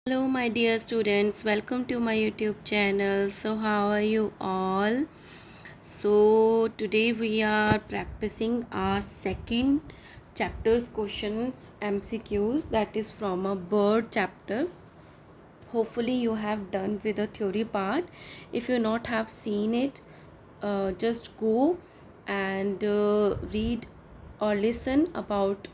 Hello my dear students, welcome to my YouTube channel. So how are you all? So today we are practicing our second chapter's questions MCQs, that is from a bird chapter. Hopefully you have done with the theory part. If you not have seen it, just go and read or listen about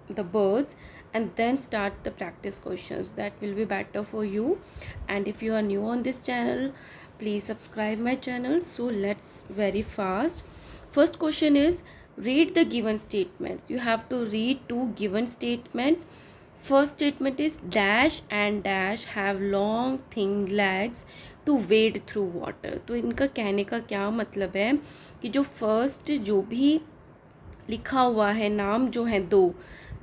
the birds and then start the practice questions. That will be better for you. And if you are new on this channel, please subscribe my channel. So let's very fast. First question is, read the given statements. You have to read two given statements. First statement is dash and dash have long thin legs to wade through water. तो इनका कहने का क्या मतलब है कि जो first जो भी लिखा हुआ है नाम जो है दो,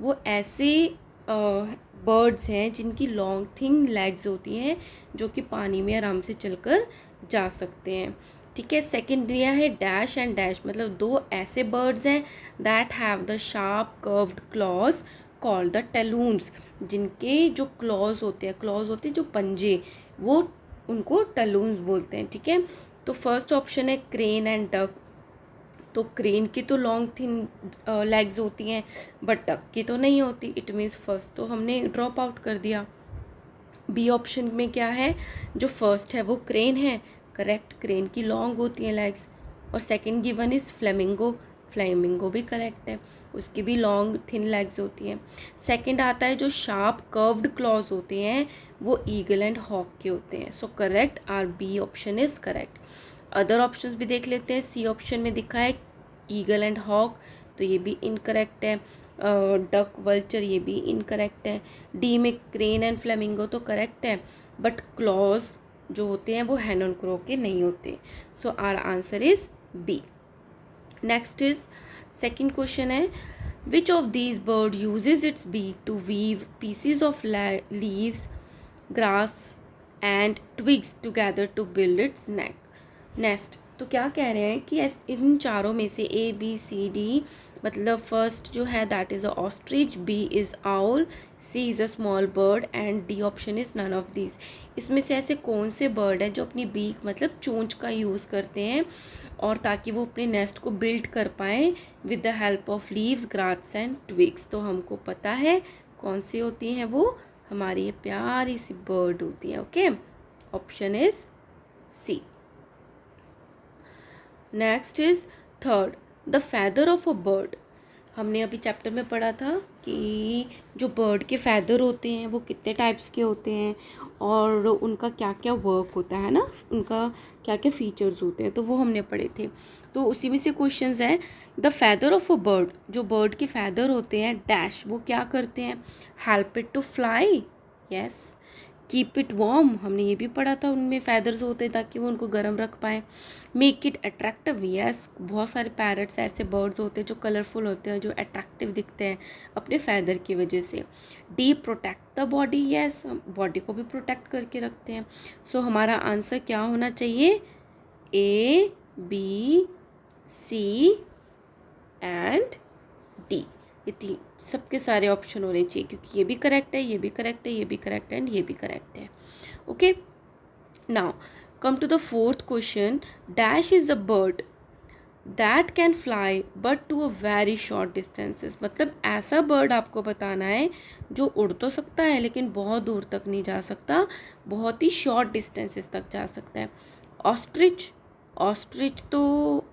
वो ऐसे बर्ड्स हैं जिनकी लॉन्ग थिन लेग्स होती हैं जो कि पानी में आराम से चलकर जा सकते हैं. ठीक है. सेकंड दिया है डैश एंड डैश, मतलब दो ऐसे बर्ड्स हैं that have the sharp curved claws called the talons. जिनके जो क्लॉज होते हैं जो पंजे, वो उनको टैलून्स बोलते हैं. ठीक है. तो फर्स्ट ऑप्शन है क्रेन एंड डक. तो क्रेन की तो लॉन्ग थिन लेग्स होती हैं बट डक की तो नहीं होती. इट मीन्स फर्स्ट तो हमने ड्रॉप आउट कर दिया. बी ऑप्शन में क्या है, जो फर्स्ट है वो क्रेन है. करेक्ट. क्रेन की लॉन्ग होती हैं लेग्स. और second given is flamingo. Flamingo भी करेक्ट है, उसकी भी लॉन्ग थिन लेग्स होती हैं. सेकंड आता है जो शार्प कर्व्ड क्लॉज होते हैं वो ईगल एंड हॉक के होते हैं. So correct are B option is correct. Other options भी देख लेते हैं. सी ऑप्शन में दिखा है ईगल एंड हॉक, तो ये भी इनकरेक्ट है. डक वल्चर, ये भी इनकरेक्ट है. डी में क्रेन एंड फ्लेमिंगो तो करेक्ट है, बट क्लॉज जो होते हैं वो हैन एंड क्रो के नहीं होते. So our answer is B. Next is second question है, which of these bird uses its beak to weave pieces of leaves, grass and twigs together to build its nest. तो क्या कह रहे हैं कि इन चारों में से ए बी सी डी, मतलब फर्स्ट जो है that is a ostrich, B is owl, C is a small bird and D option is none of these. इसमें से ऐसे कौन से बर्ड हैं जो अपनी बीक मतलब चोंच का यूज़ करते हैं और ताकि वो अपने नेस्ट को बिल्ड कर पाएँ with the help of leaves, grass and twigs. तो हमको पता है कौन सी होती हैं वो, हमारी ये प्यारी सी बर्ड होती है. Okay. Option is C. Next is third, the feather of a bird. हमने अभी चैप्टर में पढ़ा था कि जो बर्ड के फैदर होते हैं वो कितने टाइप्स के होते हैं और उनका क्या क्या वर्क होता है ना, उनका क्या क्या फीचर्स होते हैं, तो वो हमने पढ़े थे. तो उसी में से क्वेश्चंस है, the feather of a bird, जो बर्ड के फैदर होते हैं डैश, वो क्या करते हैं, help it to fly, yes. Keep it warm, हमने ये भी पढ़ा था, उनमें फैदर्स होते हैं ताकि वो उनको गर्म रख पाएँ. Make it attractive, yes. बहुत सारे पैरट्स ऐसे बर्ड्स होते हैं जो कलरफुल होते हैं, जो अट्रैक्टिव दिखते हैं अपने फैदर की वजह से. D protect the body, yes. Body को भी प्रोटेक्ट करके रखते हैं. सो हमारा आंसर क्या होना चाहिए, A B C and D. ये सबके सारे ऑप्शन होने चाहिए क्योंकि ये भी करेक्ट है, ये भी करेक्ट है, ये भी करेक्ट है एंड ये भी करेक्ट है. Okay. Now come to the fourth question. Dash is a bird that can fly but to a very short distances. मतलब ऐसा बर्ड आपको बताना है जो उड़ तो सकता है लेकिन बहुत दूर तक नहीं जा सकता, बहुत ही शॉर्ट डिस्टेंसेस तक जा सकता है. ऑस्ट्रिच, ऑस्ट्रिच तो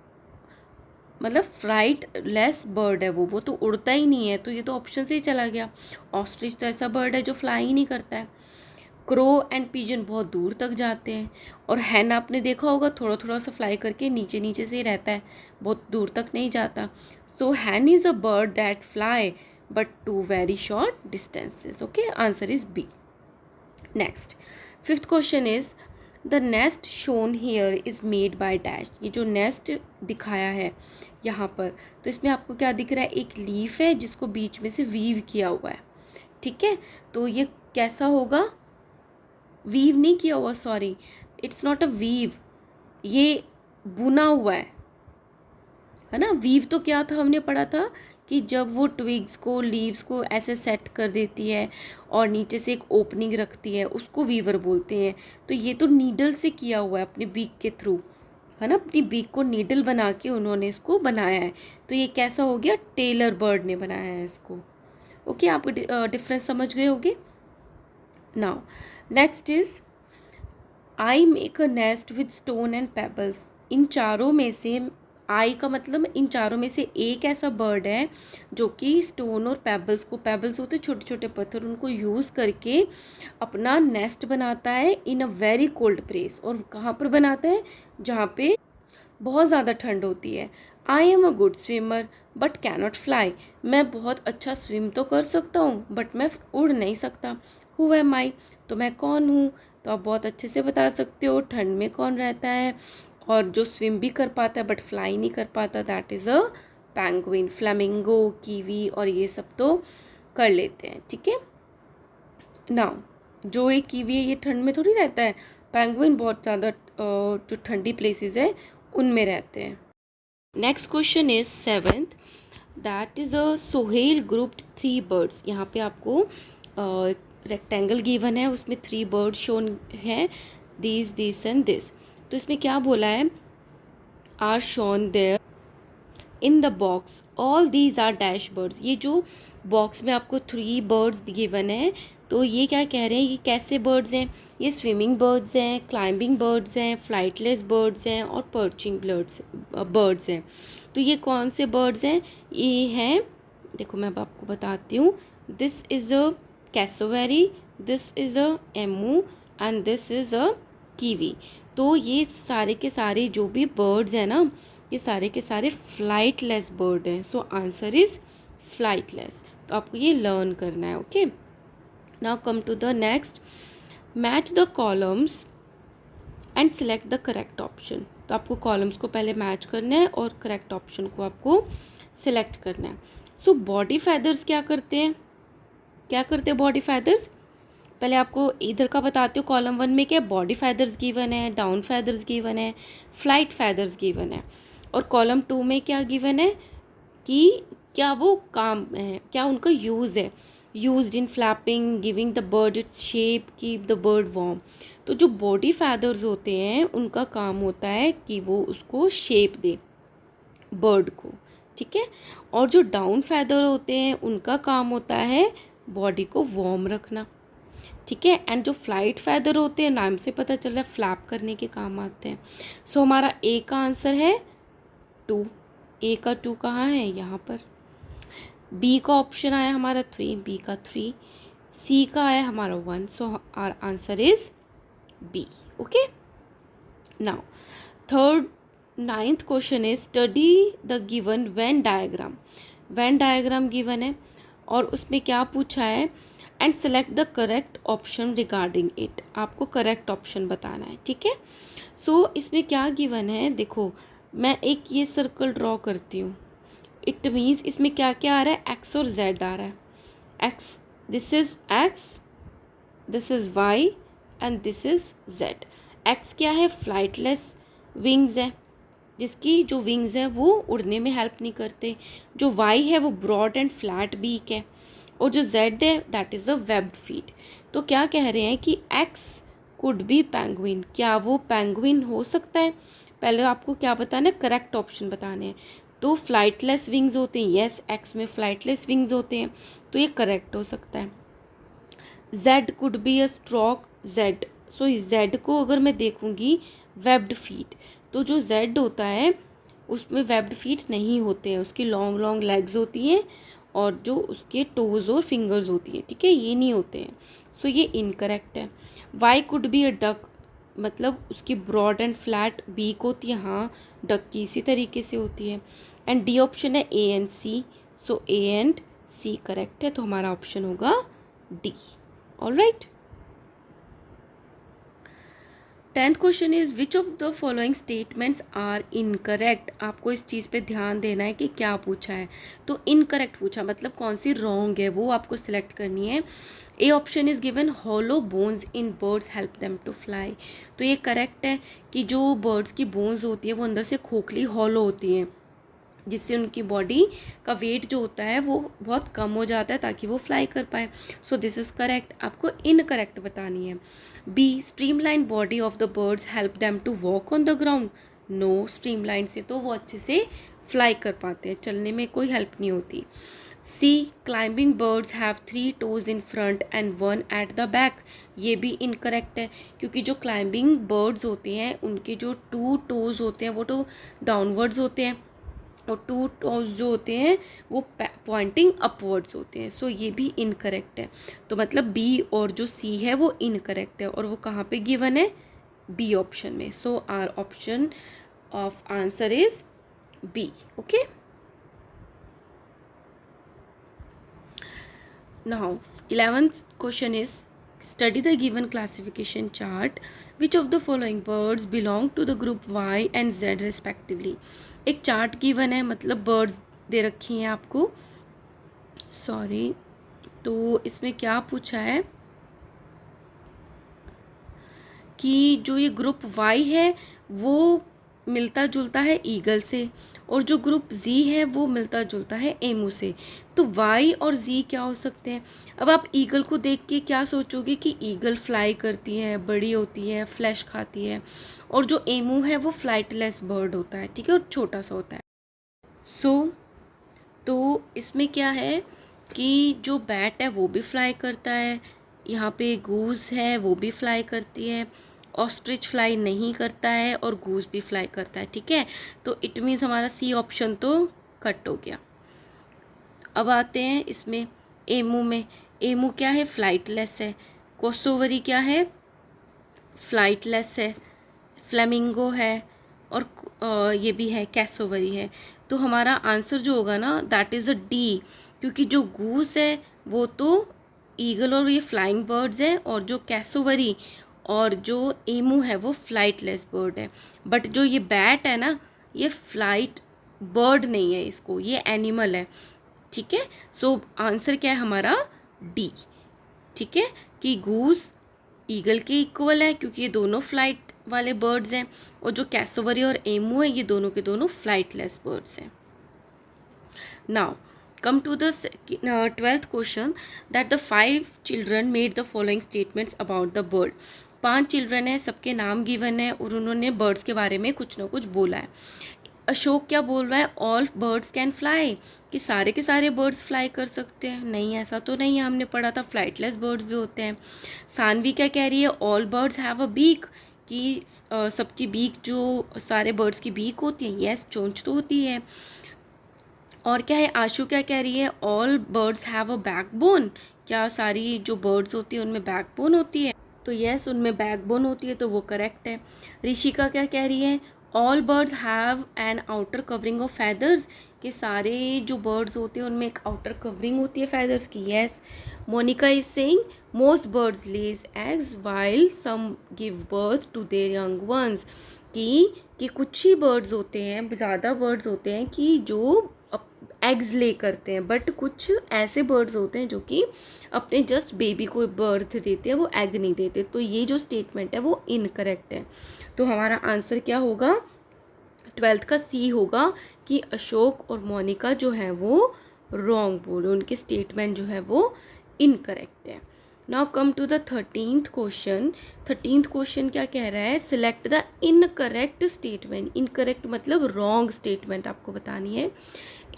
मतलब फ्लाइट लेस बर्ड है, वो तो उड़ता ही नहीं है, तो ये तो ऑप्शन से ही चला गया. ऑस्ट्रिच तो ऐसा बर्ड है जो फ्लाई ही नहीं करता है. क्रो एंड पिजन बहुत दूर तक जाते हैं. और हैन आपने देखा होगा थोड़ा थोड़ा सा फ्लाई करके नीचे नीचे से ही रहता है, बहुत दूर तक नहीं जाता. So hen is a bird that fly but to very short distances. Okay. Answer is B. Next fifth question is, the nest shown here is made by dash. ये जो नेस्ट दिखाया है यहाँ पर, तो इसमें आपको क्या दिख रहा है, एक लीफ है जिसको बीच में से वीव किया हुआ है. ठीक है. तो ये कैसा होगा, वीव नहीं किया हुआ, sorry, it's not a weave, ये बुना हुआ है ना. वीव तो क्या था, हमने पढ़ा था कि जब वो ट्विग्स को, लीव्स को ऐसे सेट कर देती है और नीचे से एक ओपनिंग रखती है, उसको वीवर बोलते हैं। तो ये तो नीडल से किया हुआ है, अपने बीक के थ्रू, है ना, अपनी बीक को नीडल बना के उन्होंने इसको बनाया है। तो ये कैसा हो गया, टेलर बर्ड ने बनाया है इसको। ओके, आपको डिफरेंस समझ गए होगे। Now next is I make a nest with stone and pebbles. इन चारों में से, आई का मतलब इन चारों में से एक ऐसा बर्ड है जो कि स्टोन और पेबल्स को, पेबल्स होते छोटे छोटे पत्थर, उनको यूज़ करके अपना नेस्ट बनाता है in a very cold place. और कहाँ पर बनाता है, जहाँ पे बहुत ज़्यादा ठंड होती है। I am a good swimmer but cannot fly. मैं बहुत अच्छा स्विम तो कर सकता हूँ बट मैं उड़ नहीं सकता। हु एम आई, तो मैं कौन हूँ। तो आप बहुत अच्छे से बता सकते हो ठंड में कौन रहता है और जो स्विम भी कर पाता है बट फ्लाई नहीं कर पाता, that is a penguin. Flamingo, kiwi और ये सब तो कर लेते हैं, ठीक है। नाउ जो एक कीवी है ये ठंड में थोड़ी रहता है, पेंगुइन बहुत ज़्यादा जो ठंडी प्लेसेस है उनमें रहते हैं। Next question is 7th, that is a सोहेल ग्रुप्ड 3 बर्ड्स। यहाँ पे आपको रेक्टेंगल गिवन है, उसमें 3 बर्ड शोन है, दिस एंड दिस। तो इसमें क्या बोला है, are shown there in the box, all these are dash birds. ये जो बॉक्स में आपको 3 बर्ड्स गिवन है, तो ये क्या कह रहे हैं, ये कैसे बर्ड्स हैं, ये स्विमिंग बर्ड्स हैं, क्लाइंबिंग बर्ड्स हैं, फ्लाइटलेस बर्ड्स हैं और पर्चिंग बर्ड्स हैं। तो ये कौन से बर्ड्स हैं, ये हैं, देखो मैं अब आपको बताती हूँ। This is a cassowary, this is a emu and this is a kiwi. तो ये सारे के सारे जो भी बर्ड्स हैं ना, ये सारे के सारे फ्लाइटलेस बर्ड हैं। So answer is flightless. तो आपको ये लर्न करना है। Okay, now come to the next, match the columns and select the correct option. तो आपको कॉलम्स को पहले मैच करना है और करेक्ट ऑप्शन को आपको सिलेक्ट करना है। सो बॉडी फैदर्स क्या करते हैं, क्या करते हैं बॉडी फैदर्स, पहले आपको इधर का बताती हूँ। कॉलम 1 में क्या, बॉडी फैदर्स गिवन है, डाउन फैदर्स गिवन है, फ्लाइट फैदर्स गिवन है। और कॉलम 2 में क्या गिवन है कि क्या वो काम है, क्या उनका यूज़ है, used in flapping, giving the bird its shape, keep the bird warm. तो जो बॉडी फैदर्स होते हैं उनका काम होता है कि वो उसको शेप दे बर्ड को, ठीक है। और जो डाउन फैदर होते हैं उनका काम होता है बॉडी को वार्म रखना, ठीक है। एंड जो फ्लाइट फैदर होते हैं, नाम से पता चल रहा है फ्लैप करने के काम आते हैं। सो हमारा ए का आंसर है 2। ए का 2 कहाँ है, यहाँ पर। बी का ऑप्शन आया हमारा 3, बी का 3। सी का आया हमारा 1, so our answer is B. Okay, now third 9th question is study the given Venn diagram. Venn diagram given है और उसमें क्या पूछा है, and select the correct option regarding it. आपको करेक्ट ऑप्शन बताना है, ठीक है। सो इसमें क्या गिवन है, देखो मैं एक ये सर्कल ड्रॉ करती हूँ। इट मीन्स इसमें क्या क्या आ रहा है, एक्स और जेड आ रहा है। X, this is X, this is Y and this is Z. X क्या है, फ्लाइटलेस विंग्स है, जिसकी जो विंग्स है वो उड़ने में हेल्प नहीं करते। जो वाई है वो ब्रॉड एंड फ्लैट बीक है और जो जेड है that is a webbed feet. तो क्या कह रहे हैं कि एक्स कुड बी पेंगुइन, क्या वो पेंगुइन हो सकता है। पहले आपको क्या बताना है, करेक्ट ऑप्शन बताने हैं। तो फ्लाइटलेस विंग्स होते हैं, यस एक्स में फ्लाइटलेस विंग्स होते हैं, तो ये करेक्ट हो सकता है। Z could be a stroke, Z, so Z को अगर मैं देखूंगी वेब्ड फीट, तो जो जेड होता है उसमें वेब्ड फीट नहीं होते हैं, उसकी लॉन्ग लॉन्ग लेग्स होती हैं और जो उसके टोज और फिंगर्स होती है, ठीक है, ये नहीं होते हैं। सो ये इनकरेक्ट है। Y could be a duck, मतलब उसकी ब्रॉड एंड फ्लैट बीक होती है, हाँ डक की इसी तरीके से होती है। एंड डी ऑप्शन है A and C, so A and C correct है, तो हमारा ऑप्शन होगा D. Alright, 10th question is which of the following statements are incorrect. आपको इस चीज़ पे ध्यान देना है कि क्या पूछा है। तो इनकरेक्ट पूछा मतलब कौन सी रॉन्ग है वो आपको सिलेक्ट करनी है। A option is given hollow bones in birds help them to fly. तो ये करेक्ट है कि जो बर्ड्स की बोन्स होती है वो अंदर से खोखली हॉलो होती हैं, जिससे उनकी बॉडी का वेट जो होता है वो बहुत कम हो जाता है ताकि वो फ्लाई कर पाए। So this is correct. आपको इनकरेक्ट बतानी है। B, streamline body of the birds help them to walk on the ground. No, streamline से तो वो अच्छे से फ्लाई कर पाते हैं, चलने में कोई हेल्प नहीं होती। C, climbing birds have 3 toes in front and 1 at the back. ये भी इनकरेक्ट है, क्योंकि जो क्लाइंबिंग बर्ड्स होते हैं उनके जो 2 टोज होते हैं वो तो डाउनवर्ड्स होते हैं, और 2 टोज जो होते हैं वो पॉइंटिंग अपवर्ड्स होते हैं। सो ये भी इनकरेक्ट है। तो मतलब बी और जो सी है वो इनकरेक्ट है, और वो कहाँ पे गिवन है? बी ऑप्शन में। So our option of answer is B. Okay, now 11th question is, study the given classification chart. Which of the following birds belong to the group Y and Z respectively? एक chart given है, मतलब birds they रखी हैं आपको, sorry. तो इसमें क्या पूछा है कि जो ये ग्रुप वाई है वो मिलता जुलता है ईगल से, और जो ग्रुप जी है वो मिलता जुलता है एमू से। तो वाई और जी क्या हो सकते हैं? अब आप ईगल को देख के क्या सोचोगे कि ईगल फ्लाई करती है, बड़ी होती है, फ्लैश खाती है, और जो एमू है वो फ्लाइटलेस बर्ड होता है, ठीक है, और छोटा सा होता है। तो इसमें क्या है कि जो बैट है वो भी फ्लाई करता है, यहाँ पे गूस है वो भी फ्लाई करती है, ऑस्ट्रिच फ्लाई नहीं करता है, और गूस भी फ्लाई करता है, ठीक है। तो इट मीन्स हमारा सी ऑप्शन तो कट हो गया। अब आते हैं इसमें एमू में। एमू क्या है? फ्लाइटलेस है। कोसोवरी क्या है? फ्लाइटलेस है। फ्लेमिंगो है, और ये भी है, कैसोवरी है। तो हमारा आंसर जो होगा ना, दैट इज़ अ डी, क्योंकि जो गूस है वो तो ईगल और ये फ्लाइंग बर्ड्स हैं, और जो कैसोवरी और जो एमू है वो फ्लाइटलेस बर्ड है। बट जो ये बैट है ना, ये फ्लाइट बर्ड नहीं है, इसको ये एनिमल है, ठीक है। सो आंसर क्या है हमारा? डी, ठीक है, कि गूस ईगल के इक्वल है क्योंकि ये दोनों फ्लाइट वाले बर्ड्स हैं, और जो कैसोवरी और एमू है ये दोनों के दोनों फ्लाइटलेस बर्ड्स हैं। Now come to the 12th question, that the 5 children made the following statements about the bird. 5 children है, सबके नाम गिवन है, और उन्होंने बर्ड्स के बारे में कुछ ना कुछ बोला है। अशोक क्या बोल रहा है? ऑल बर्ड्स कैन फ्लाई, कि सारे के सारे बर्ड्स फ्लाई कर सकते हैं। नहीं, ऐसा तो नहीं है, हमने पढ़ा था फ्लाइटलेस बर्ड्स भी होते हैं। सानवी क्या कह रही है? All birds have a beak, कि सबकी बीक, जो सारे बर्ड्स की बीक होती है। यस, चोंच तो होती है। और क्या है? आशु क्या कह रही है? All birds have a backbone, क्या सारी जो बर्ड्स होती है उनमें बैकबोन होती है? तो यस, उनमें बैकबोन होती है, तो वो करेक्ट है। ऋषिका क्या कह रही है? All birds have an outer covering of feathers, कि सारे जो बर्ड्स होते हैं उनमें एक आउटर कवरिंग होती है फैदर्स की। Yes. Monica is saying most birds lays eggs while some give birth to their young ones, कि कुछ ही बर्ड्स होते हैं, ज़्यादा बर्ड्स होते हैं कि जो एग्स ले करते हैं, बट कुछ ऐसे बर्ड्स होते हैं जो कि अपने जस्ट बेबी को बर्थ देते हैं, वो एग नहीं देते। तो ये जो स्टेटमेंट है वो इनकरेक्ट है। तो हमारा आंसर क्या होगा? 12th का सी होगा, कि अशोक और मोनिका जो है वो रॉन्ग बोले, उनके स्टेटमेंट जो है वो इनकरेक्ट है। Now come to the 13th question. 13th question क्या कह रहा है? Select the incorrect statement. Incorrect मतलब रॉन्ग स्टेटमेंट आपको बतानी है।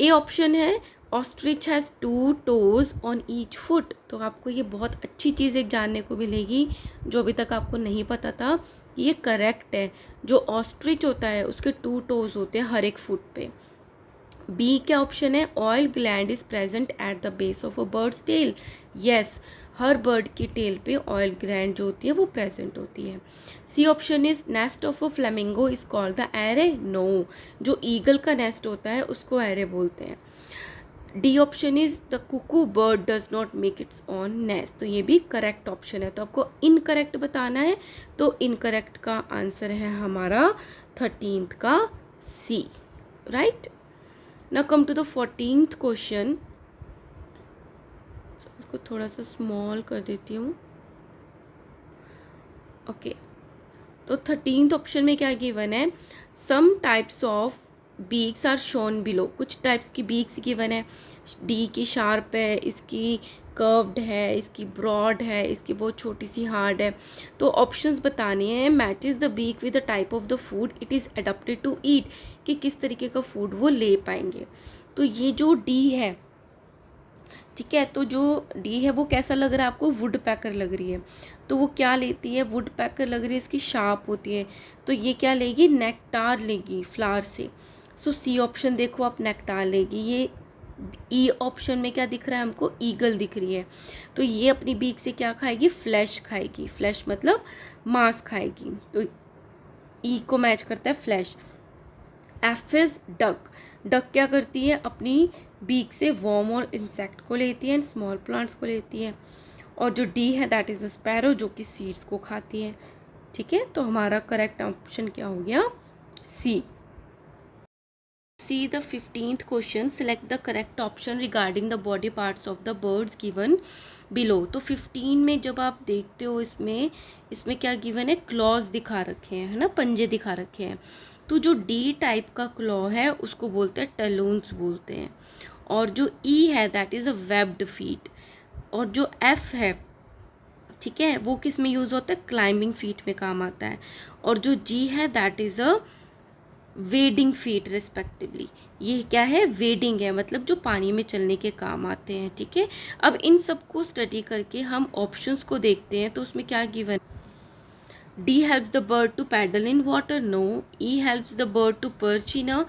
ए ऑप्शन है ostrich has 2 toes on each foot. तो आपको ये बहुत अच्छी चीज़ एक जानने को मिलेगी जो अभी तक आपको नहीं पता था, कि ये करेक्ट है। जो ऑस्ट्रिच होता है उसके 2 टोज होते हैं हर एक फुट पे। बी क्या ऑप्शन है? Oil gland is present at the base of a bird's tail. Yes, हर बर्ड की टेल पे ऑयल ग्लैंड जो होती है वो प्रेजेंट होती है। C option is nest of a flamingo is called the eyrie. No, जो ईगल का नेस्ट होता है उसको एरे बोलते हैं। D option is the cuckoo bird does not make its own nest. तो ये भी करेक्ट ऑप्शन है। तो आपको इनकरेक्ट बताना है, तो इनकरेक्ट का आंसर है हमारा 13th का C, right. Now come to the 14th question. इसको थोड़ा सा स्मॉल कर देती हूँ। ओके, तो 13th ऑप्शन में क्या गिवन है? Some types of beaks are shown below, कुछ टाइप्स की बीक्स गिवन है। डी की शार्प है, इसकी कर्व्ड है, इसकी ब्रॉड है, इसकी बहुत छोटी सी हार्ड है। तो ऑप्शंस बताने हैं। Matches the beak with the type of the food it is adapted to eat, कि किस तरीके का फूड वो ले पाएंगे। तो ये जो डी है, ठीक है, तो जो डी है वो कैसा लग रहा है आपको? वुड पैकर लग रही है। तो वो क्या लेती है? वुड पैकर लग रही है, इसकी शार्प होती है। तो ये क्या लेगी? नेक्टार लेगी फ्लावर से। सो सी ऑप्शन देखो आप, नेक्टार लेगी। ये ई ऑप्शन में क्या दिख रहा है हमको? ईगल दिख रही है। तो ये अपनी बीक से क्या खाएगी? फ्लैश खाएगी। फ्लैश मतलब मांस खाएगी। तो ई को मैच करता है flash. F is duck. Duck क्या करती है? अपनी बीक से वर्म और इंसेक्ट को लेती है एंड स्मॉल प्लांट्स को लेती है। और जो डी है दैट इज स्पैरो, जो कि सीड्स को खाती है। ठीक है, तो हमारा करेक्ट ऑप्शन क्या हो गया? सी। See the 15th question. Select the correct option regarding the body parts of the birds given below. तो 15 में जब आप देखते हो इसमें क्या गिवन है? क्लॉज दिखा रखे हैं, है ना, पंजे दिखा रखे हैं। तो जो डी टाइप का क्लॉ है उसको बोलते हैं टलून्स बोलते हैं। और जो ई है that is a webbed feet. और जो एफ है, ठीक है, वो किस में यूज़ होता है? क्लाइंबिंग फीट में काम आता है। और जो जी है that is a wading feet respectively. ये क्या है? वेडिंग है, मतलब जो पानी में चलने के काम आते हैं। ठीक है, अब इन सबको स्टडी करके हम ऑप्शंस को देखते हैं। तो उसमें क्या given? D helps the bird to paddle in water, no. E helps the bird to perch in a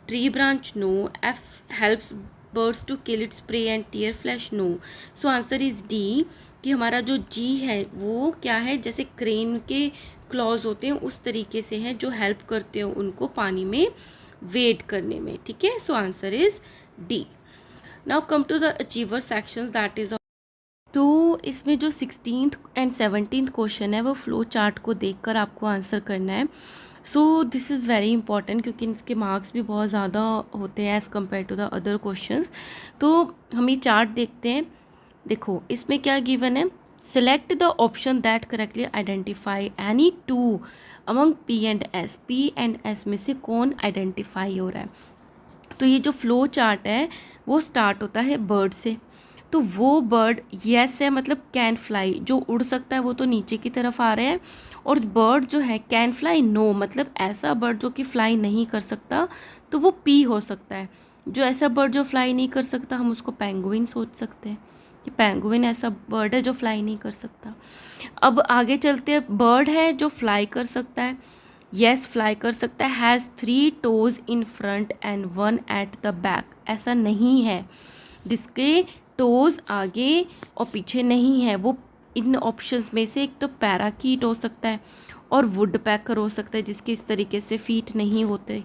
tree branch, no. F helps birds to kill its prey and tear flesh, no. So answer is D, कि हमारा जो जी है वो क्या है? जैसे crane के clause होते हैं उस तरीके से हैं, जो हेल्प करते हैं उनको पानी में वेट करने में। ठीक है, so answer is D. Now come to the achiever section, that is. तो इसमें जो 16th एंड 17th क्वेश्चन है वो फ्लो चार्ट को देखकर आपको आंसर करना है। So this is very important, क्योंकि इसके मार्क्स भी बहुत ज़्यादा होते हैं as compare to the other questions. तो हम ये चार्ट देखते हैं। देखो इसमें क्या गिवन है? Select the option that correctly identify any two among P and S. P and S में से कौन आइडेंटिफाई हो रहा है? तो ये जो फ्लो चार्ट है वो स्टार्ट होता है बर्ड से। तो वो बर्ड येस है, मतलब कैन फ्लाई, जो उड़ सकता है वो तो नीचे की तरफ आ रहे हैं। और बर्ड जो है कैन फ्लाई, नो, मतलब ऐसा बर्ड जो कि फ्लाई नहीं कर सकता, तो वो पी हो सकता है। जो ऐसा बर्ड जो फ्लाई नहीं कर सकता, हम उसको पेंगुइन सोच सकते हैं कि पेंगुइन ऐसा बर्ड है जो फ्लाई नहीं कर सकता। अब आगे चलते हैं। बर्ड है जो फ्लाई कर सकता है, येस फ्लाई कर सकता है। Has 3 toes in front and 1 at the back. ऐसा नहीं है जिसके टोज आगे और पीछे नहीं है। वो इन ऑप्शंस में से एक तो पैराकीट हो सकता है और वुड पैकर हो सकता है, जिसके इस तरीके से फीट नहीं होते,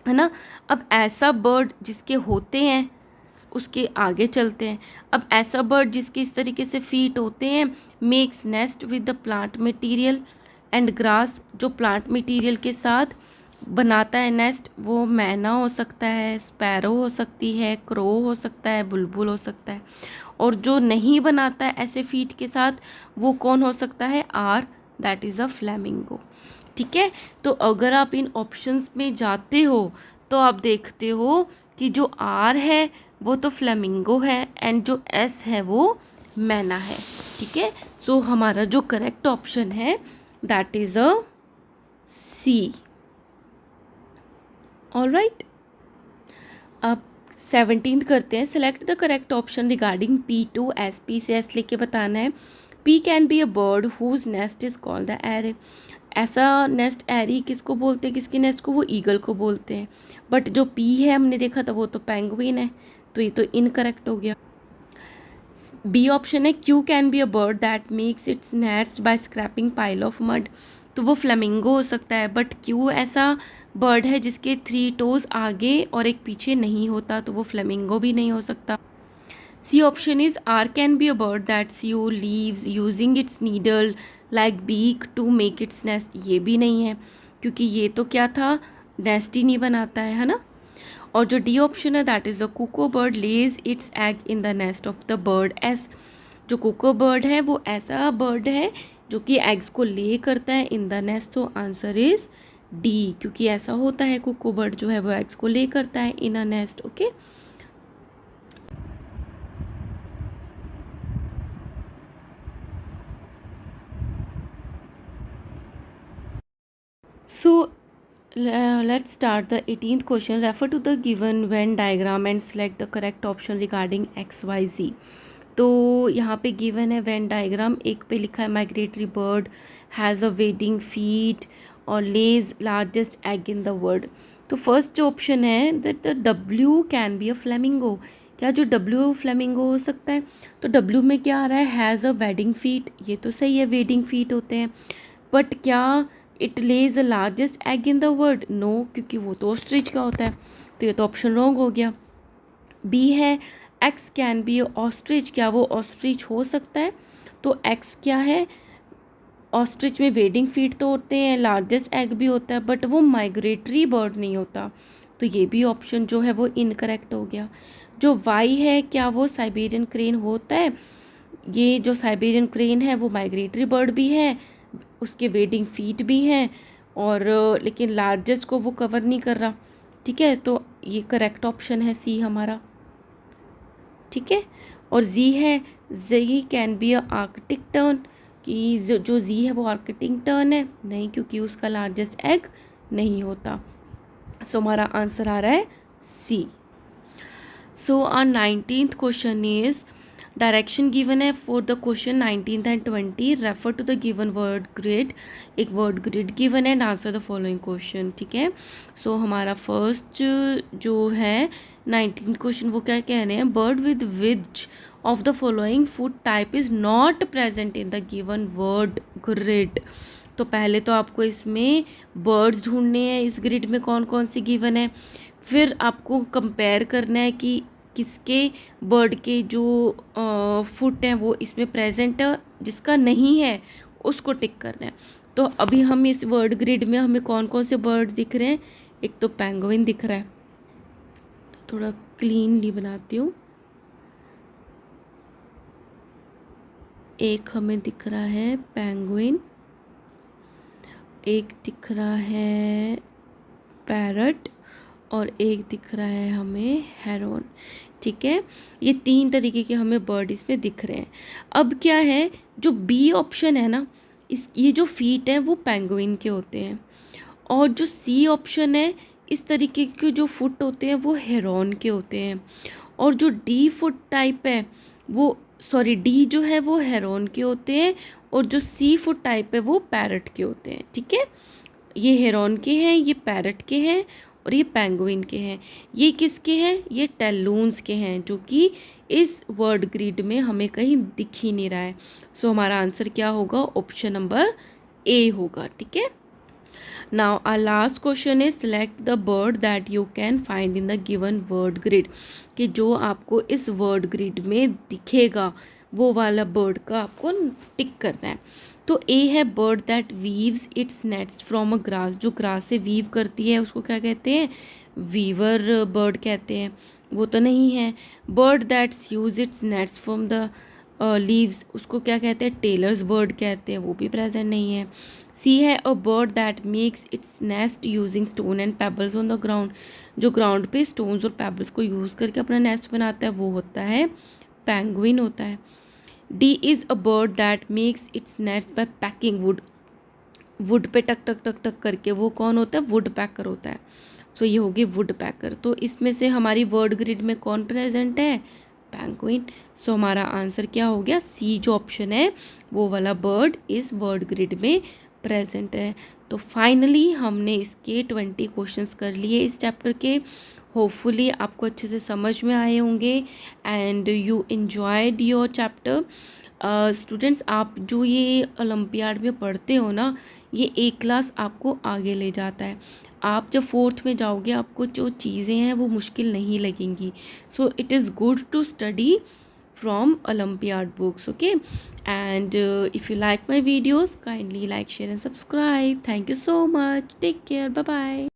है ना। अब ऐसा बर्ड जिसके होते हैं उसके आगे चलते हैं। अब ऐसा बर्ड जिसके इस तरीके से फीट होते हैं, makes nest with the plant material and grass, जो प्लांट मटेरियल के साथ बनाता है नेस्ट, वो मैना हो सकता है, स्पैरो हो सकती है, क्रो हो सकता है, बुलबुल हो सकता है। और जो नहीं बनाता है ऐसे फीट के साथ, वो कौन हो सकता है? R, that is a flamingo. ठीक है, तो अगर आप इन ऑप्शंस में जाते हो तो आप देखते हो कि जो आर है वो तो फ्लैमिंगो है एंड जो एस है वो मैना है। ठीक है, सो हमारा जो करेक्ट ऑप्शन है that is a C. All right, अब 17th करते हैं। Select the correct option regarding P2 S. P से एस लेके बताना है। P can be a bird whose nest is called the eyrie. ऐसा नेस्ट एरी किसको बोलते हैं? किसके नेस्ट को? वो ईगल को बोलते हैं। बट जो पी है हमने देखा था वो तो पेंगुइन है, तो ये तो इनकरेक्ट हो गया। बी ऑप्शन है Q can be a bird that makes its nest by scraping pile of mud. तो वो फ्लेमिंगो हो सकता है, बट क्यू ऐसा बर्ड है जिसके 3 टोज आगे और एक पीछे नहीं होता, तो वो फ्लेमिंगो भी नहीं हो सकता। C option is R can be a bird that sew leaves using its needle like beak to make its nest. ये भी नहीं है, क्योंकि ये तो क्या था? नेस्ट ही नहीं बनाता है ना। और जो डी ऑप्शन है that is the cuckoo bird lays its egg in the nest of the birds. जो कुको बर्ड है वो ऐसा बर्ड है जो कि एग्स को ले करता है इन the nest. So answer is D, क्योंकि ऐसा होता है कुकू बर्ड जो है वो एग्स को ले करता है in a nest. Okay, so let's start the 18th question. Refer to the given Venn diagram and select the correct option regarding XYZ. तो यहाँ पे गिवन है वेन डायग्राम, एक पे लिखा है migratory bird has a wading feet और lays largest egg in the world. तो फर्स्ट जो ऑप्शन है that the W can be a flamingo, क्या जो डब्ल्यू फ्लेमिंगो हो सकता है? तो डब्ल्यू में क्या आ रहा है? हैज़ अ वेडिंग फीट, ये तो सही है, वेडिंग फीट होते हैं। बट क्या it lays the largest egg in the world? No, क्योंकि वो तो ऑस्ट्रिच का होता है, तो ये तो ऑप्शन रॉन्ग हो गया। बी है एक्स कैन बी ऑस्ट्रिच, क्या वो ऑस्ट्रिच हो सकता है? तो एक्स क्या है? ऑस्ट्रिच में वेडिंग फीट तो होते हैं, लार्जेस्ट एग भी होता है, बट वो माइग्रेटरी बर्ड नहीं होता, तो ये भी ऑप्शन जो है वो इनकरेक्ट हो गया। जो वाई है, क्या वो साइबेरियन क्रेन होता है? ये जो साइबेरियन क्रेन है वो माइग्रेटरी बर्ड भी है, उसके वेडिंग फीट भी हैं, और लेकिन लार्जेस्ट को वो कवर नहीं कर रहा। ठीक है, तो ये करेक्ट ऑप्शन है सी हमारा। ठीक है, और जी है G can be a Arctic tern, कि जो जी है वो आर्कटिक टर्न है, नहीं, क्योंकि उसका लार्जेस्ट एग नहीं होता। सो हमारा आंसर आ रहा है C. So our 19th question is direction given है for the question 19th and 20, refer to the given word grid, एक वर्ड ग्रिड गिवन है and answer the following question. ठीक है, सो हमारा फर्स्ट जो है 19th क्वेश्चन वो क्या कह रहे हैं? Bird with which of the following food type is not present in the given word grid. तो पहले तो आपको इसमें बर्ड्स ढूंढने हैं इस ग्रिड में कौन कौन सी गिवन है, फिर आपको कंपेयर करना है कि किसके बर्ड के जो फुट हैं वो इसमें प्रेजेंट है, जिसका नहीं है उसको टिक करना है। तो अभी हम इस वर्ड ग्रिड में हमें कौन कौन से बर्ड्स दिख रहे हैं? एक तो पेंगुइन दिख रहा है, थोड़ा क्लीनली बनाती हूँ। एक हमें दिख रहा है पेंगुइन, एक दिख रहा है पैरट, और एक दिख रहा है हमें हेरोन। ठीक है, ये 3 तरीके के हमें बर्ड इसमें दिख रहे हैं। अब क्या है, जो बी ऑप्शन है ना, ये जो फीट है वो पेंगुइन के होते हैं, और जो सी ऑप्शन है इस तरीके के जो फुट होते हैं वो हेरोन के होते हैं, और जो डी फुट टाइप है वो, सॉरी, डी जो है वो हेरोन के होते हैं, और जो सी फुट टाइप है वो पैरट के होते हैं। ठीक है, ये हेरोन के हैं, ये पैरट के हैं, और ये पेंगुइन के हैं। ये किसके हैं? ये टेलून्स के हैं, जो कि इस वर्ड ग्रिड में हमें कहीं दिख ही नहीं रहा है। सो हमारा आंसर क्या होगा? ऑप्शन नंबर ए होगा। ठीक है, now our last question is select the bird that you can find in the given word grid, कि जो आपको इस वर्ड ग्रिड में दिखेगा वो वाला बर्ड का आपको टिक करना है। तो ए है bird that weaves it's nets from a grass, जो ग्रास से वीव करती है उसको क्या कहते हैं? वीवर बर्ड कहते हैं, वो तो नहीं है। Bird that use it's nets from the leaves, उसको क्या कहते हैं? टेलर्स बर्ड कहते हैं, वो भी प्रेजेंट नहीं है। सी है a bird that makes its nest using stone and pebbles on the ground, जो ग्राउंड पे स्टोन्स और पेबल्स को यूज़ करके अपना नेस्ट बनाता है, वो होता है पेंगुइन होता है। D is a bird that makes its nest by pecking wood, wood पे टक टक टक टक करके, वो कौन होता है? वुड पैकर होता है। सो ये होगी वुड पैकर। तो इसमें से हमारी वर्ड ग्रिड में कौन प्रेजेंट है? पेंगुइन। सो हमारा आंसर क्या हो गया? सी जो ऑप्शन है वो वाला बर्ड इस वर्ड ग्रिड में प्रेजेंट है। तो फाइनली हमने इसके 20 क्वेश्चंस कर लिए इस चैप्टर के। होपफुली आपको अच्छे से समझ में आए होंगे and you enjoyed your chapter. Students, आप जो ये ओलंपियाड में पढ़ते हो ना, ये एक क्लास आपको आगे ले जाता है। आप जब 4th में जाओगे आपको जो चीज़ें हैं वो मुश्किल नहीं लगेंगी। So it is good to study from Olympiad books. Okay, and if you like my videos, kindly like, share and subscribe. Thank you so much. Take care. Bye bye.